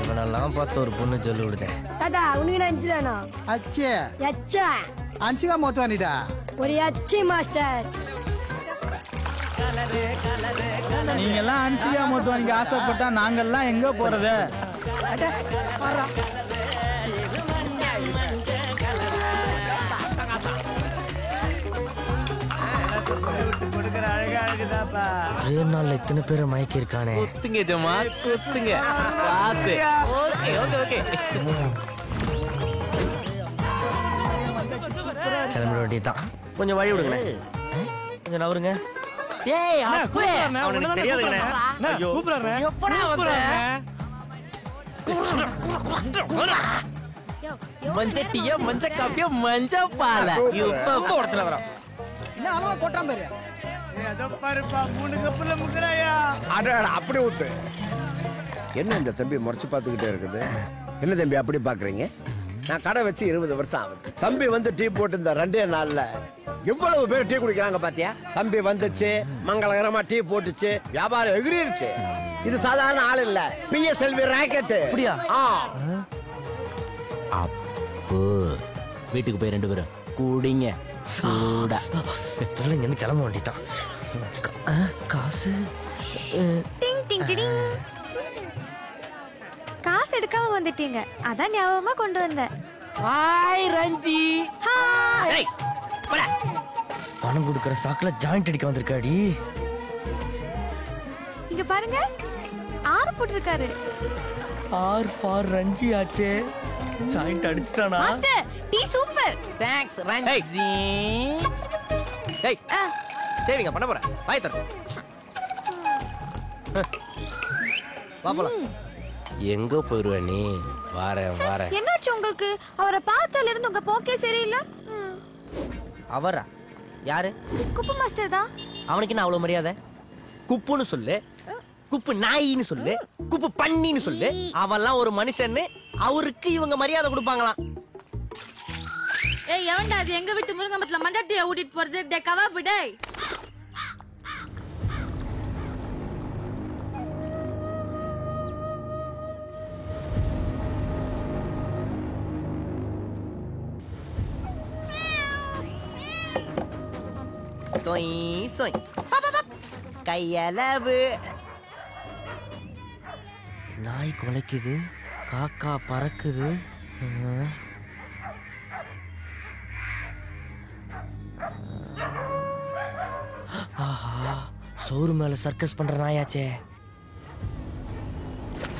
இவனெல்லாம் பார்த்து ஒரு பொண்ணு சொல்லி விடுதே. தாத்தா உனக்கு அஞ்சு வேணும். அச்சு அச்சா அஞ்சுக்கா மொத்தவானிடா. ஒரு அச்சி மாஸ்டர். நீங்க எல்லாம் அன்சிகா மொத்தவானிக்கு ஆசைப்பட்டா நாங்கெல்லாம் எங்க போறது? ஒரே நாள்ல இத்தனை பேரை மயக்கி இருக்கானே. குத்துங்க ஜமா குத்துங்க பாத்து. ஓகே ஓகே ஓகே கிளம்பிட வேண்டியதுதான். கொஞ்சம் வழி விடுங்களேன். கொஞ்சம் நவருங்க. ஏய் அப்பே அவனுக்கு தெரியாதுங்கண்ணே. ஐயோ எப்படா வந்த? மஞ்சட்டிய மஞ்ச காப்பிய மஞ்ச பால இப்ப ஒருத்தல வரான். என்ன அளவா போட்டான் பாரு. ஏதோ பாருப்பா 3 கப்புல முகறாயா. அடடா அப்படி ஊத்து. என்ன இந்த தம்பி முறைச்சு பார்த்துக்கிட்டே இருக்குது? என்ன தம்பி அப்படி பாக்குறீங்க? நான் கடை வச்சு 20 வருஷம் ஆகுது. தம்பி வந்து டீ போட்டு இந்த 2 நாள்ல எவ்வளவு பேர் டீ குடிக்கிறாங்க பாத்தியா? தம்பி வந்துச்சு, மங்களகரமா டீ போட்டுச்சு, வியாபாரம் எகிரிருச்சு. இது சாதாரண ஆள் இல்ல, PSLV ராக்கெட். அப்படியா? அப்போ வீட்டுக்கு போய் 2 பேரும் கூடிங்க சூடா. இங்க கிளம்ப வேண்டியதான். காசு டிங் டிங் டிங். காசு எடுக்காம வந்துட்டீங்க, அதான் ஞாபகமா கொண்டு வந்தேன். ஹாய் ரஞ்சி. ஹாய். பணம் கொடுக்கற சாக்குல ஜாயிண்ட் அடிக்க வந்திருக்காடி. இங்க பாருங்க, 6 போட்டிருக்காரு. ஆர் ஃபார் ரஞ்சி ஆச்சே. ஜாயிண்ட் அடிச்சிட்டானா? Master tea super. Thanks Ranji. டேய் சேவிங்க பண்ண போறேன். பாய் தர வா போலாம். எங்க போயிருவ நீ? வாரேன். என்னாச்சு உங்களுக்கு? அவரை பார்த்ததுல இருந்து உங்க போக்கே சரியில்லை. அவரா? யாரு? குப்பு மாஸ்டர் தான். அவனுக்கு என்ன அவ்வளவு மரியாதை? குப்புன்னு சொல்லு, குப்பு நாயின்னு சொல்லு, குப்பு பண்ணின்னு சொல்லு. அவெல்லாம் ஒரு மனுஷன்னு அவருக்கு இவங்க மரியாதை கொடுப்பாங்களாம். ஏய் எவன்டா அது எங்க வீட்டு முருங்கம்பத்துல மஞ்சட்டியை ஊட்டிட்டு போறது? டே கவாப்பு டேய். சொய் சொய் கையளவு. நாய் குலைக்குது, காக்கா பறக்குது. ஆஹா, சோறு மேல சர்க்கஸ் பண்ற நாயாச்சே.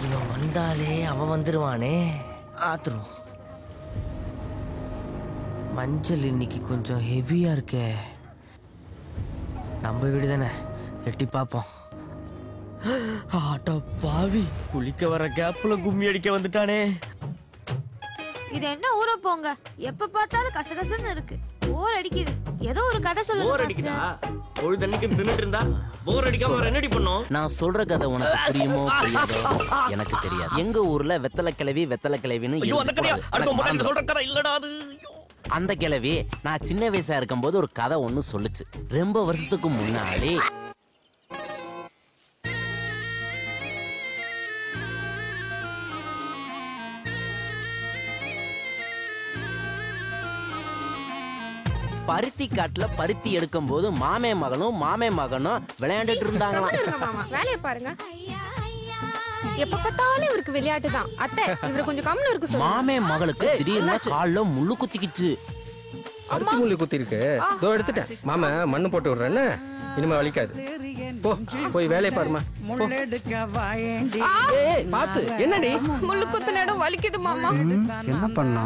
இவன் வந்தாலே அவன் வந்துருவானே. ஆத்துரும். மஞ்சள் இன்னைக்கு கொஞ்சம் ஹெவியா இருக்கே. நம்ம வீடு தானே, எட்டி பார்ப்போம். ஆட்டா பாவி, குளிக்க வர கேப்ல கும்மி அடிக்க வந்துட்டானே. இது என்ன ஊர போங்க, எப்ப பார்த்தாலும் கசகசன்னு இருக்கு. போர் அடிக்குது. ஏதோ ஒரு கதை சொல்லுங்க. போர் அடிக்குதா? ஒரு தண்ணிக்கு தின்னுட்டு இருந்தா போர் அடிக்காம வேற என்னடி பண்ணோம்? நான் சொல்ற கதை உனக்கு புரியுமோ புரியாதோ எனக்கு தெரியாது. எங்க ஊர்ல வெத்தலை கிழவின்னு சொல்ற கதை இல்லடா அது. அந்த கிழவி நான் சின்ன வயசா இருக்கும்போது ஒரு கதை ஒண்ணு சொல்லுச்சு. ரொம்ப வருஷத்துக்கு முன்னாடி பருத்தி காட்டுல பருத்தி எடுக்கும் போது மாமே மகனும் விளையாண்டுட்டு இருந்தாங்களாம். வேலையை பாருங்க. எப்ப பார்த்தாலும் இவருக்கு விளையாட்டு தான். அத்தை இவரு கொஞ்சம் கம்னு இருக்கு. மாமே மகளுக்கு திடீர்னு கால்ல முள்ளு குத்திக்கிச்சு. பருத்தி முள்ளு குத்தி இருக்கு. இதோ எடுத்துட்டேன். மாமா மண்ணு போட்டு விடுறேன்னு இனிமே வலிக்காது. போய் வேலையை பாருமா. பாத்து என்னடி முள்ளு குத்துன இடம் வலிக்குது மாமா. என்ன பண்ணா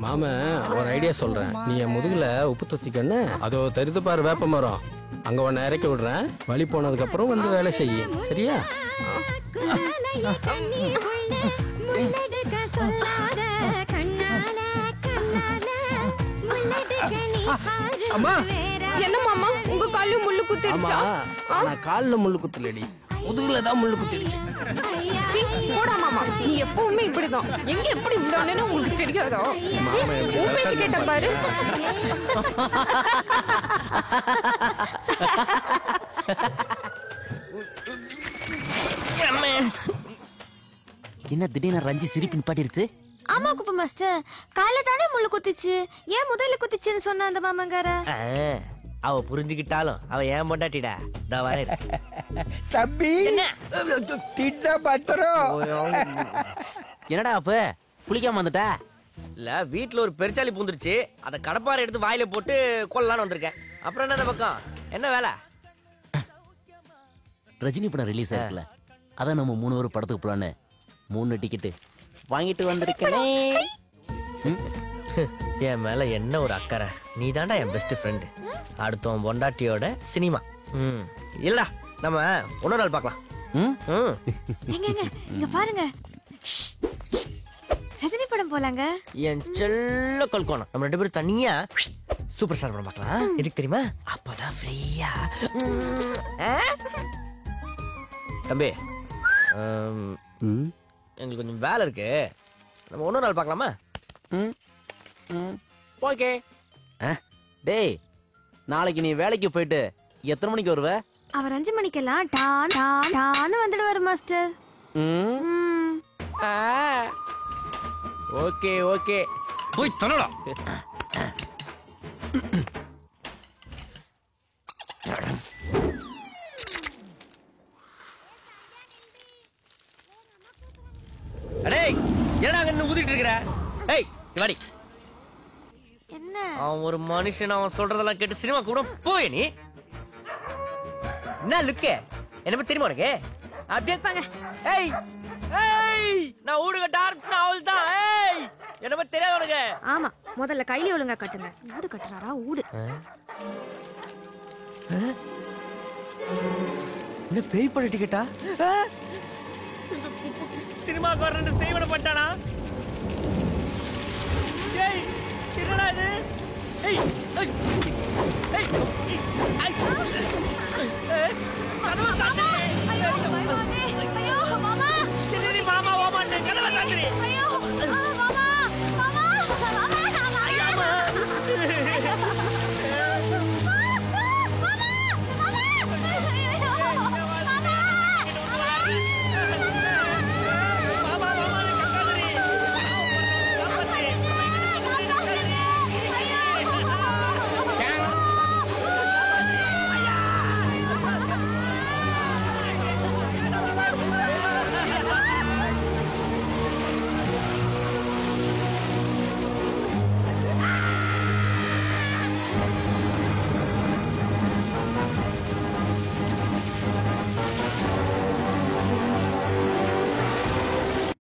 மாமா? ஒரு ஐடியா சொல்றேன். நீ என் முதுகுல உப்பு தொத்திக்கன்னு அதோ தருது பாரு வேப்ப மரம், அங்க உன்னை இறக்கி விடுறேன். வலி போனதுக்கு அப்புறம் வந்து வேலை செய்ய. சரியா? அம்மா என்ன மாமா, உங்க கால்ல முள்ளு குத்திடுச்சா? கால்ல முள்ளு குத்துலடி, முதுகுல தான் முள்ளு குத்திடுச்சு. போடா மாமா, நீ எப்பவுமே இப்படிதான். எங்க எப்படி விடானேன்னு உங்களுக்கு தெரியாதா? உன் பேச்சு கேட்ட பாரு. என்ன திடீர்னு ரஞ்சி சிரிப்பு நிப்பாட்டிருச்சு? ஆமா குப்ப மாஸ்டர், காலைல தானே முள்ளு குத்திச்சு, ஏன் முதல்ல குத்திச்சுன்னு சொன்ன அந்த மாமங்கார. அவ புரிஞ்சுக்கிட்டாலும் அவ ஏன் பொண்டாட்டிடா. தம்பி திட்ட பத்திரம். என்னடா அப்ப குளிக்காம வந்துட்ட? இல்ல, வீட்டுல ஒரு பெருச்சாலி பூந்துருச்சு, அத கடப்பாரை எடுத்து வாயில போட்டு கொல்லலான்னு வந்திருக்கேன். அப்புறம் என்ன பக்கம் என்ன வேலை? ரஜினி படம் ரிலீஸ் ஆயிருக்குல, அதான் நம்ம 3 பேர் படத்துக்கு போலான்னு 3 டிக்கெட்டு வாங்கிட்டு வந்திருக்கனே. என் மேல என்ன ஒரு அக்கறை. நீ தாண்டா என் பெஸ்ட் ஃப்ரெண்டு. அடுத்தவன் பொண்டாட்டியோட சினிமா. இல்லடா, நம்ம இன்னொரு நாள் பார்க்கலாம். இங்க பாருங்க, ரஜினி படம் போலாங்க. என் செல்ல கொல்கோணம், நம்ம 2 பேரும் தனியா சூப்பர் ஸ்டார் படம் பார்க்கலாம். எதுக்கு தெரியுமா? அப்பதான் ஃப்ரீயா. தம்பி, எங்களுக்கு கொஞ்சம் வேலை இருக்கு, நம்ம இன்னொரு நாள் பார்க்கலாமா? ஓகே. டேய், நாளைக்கு நீ வேலைக்கு போயிட்டு எத்தனை மணிக்கு வருவ? அவர் 5 மணிக்கெல்லாம் டான் டான் டான்னு வந்துடுவாரு மாஸ்டர். ஓகே ஓகே, போய் தரடா. டேய், என்னடா அங்க ஊதிட்டு இருக்கற? ஏய், இவாடி. என்ன? அவன் ஒரு மனுஷன், அவன் சொல்றதெல்லாம் கேட்டு சினிமா கூட போய் நீ என்ன லுக்கு? என்ன பத்தி தெரியுமா உனக்கு? அப்படியே பாங்க. ஏய் ஏய், நான் ஊடுக டார்க் அவள் தான். ஏய், என்ன பத்தி தெரியாது உனக்கு? ஆமா, முதல்ல கையில ஒழுங்கா கட்டுங்க. ஊடு கட்டுறாரா? ஊடு. என்ன பேய் பட டிக்கெட்டா? சினிமாக்கு வரணும் செய்வன பட்டானா? ஏய், என்னடா இது? ஏய் ஏய் ஏய் ஐ கனவ சாந்தி. ஐயோ மாமா, ஐயோ மாமா. சரி மாமா, மாமா கனவ சாந்தி.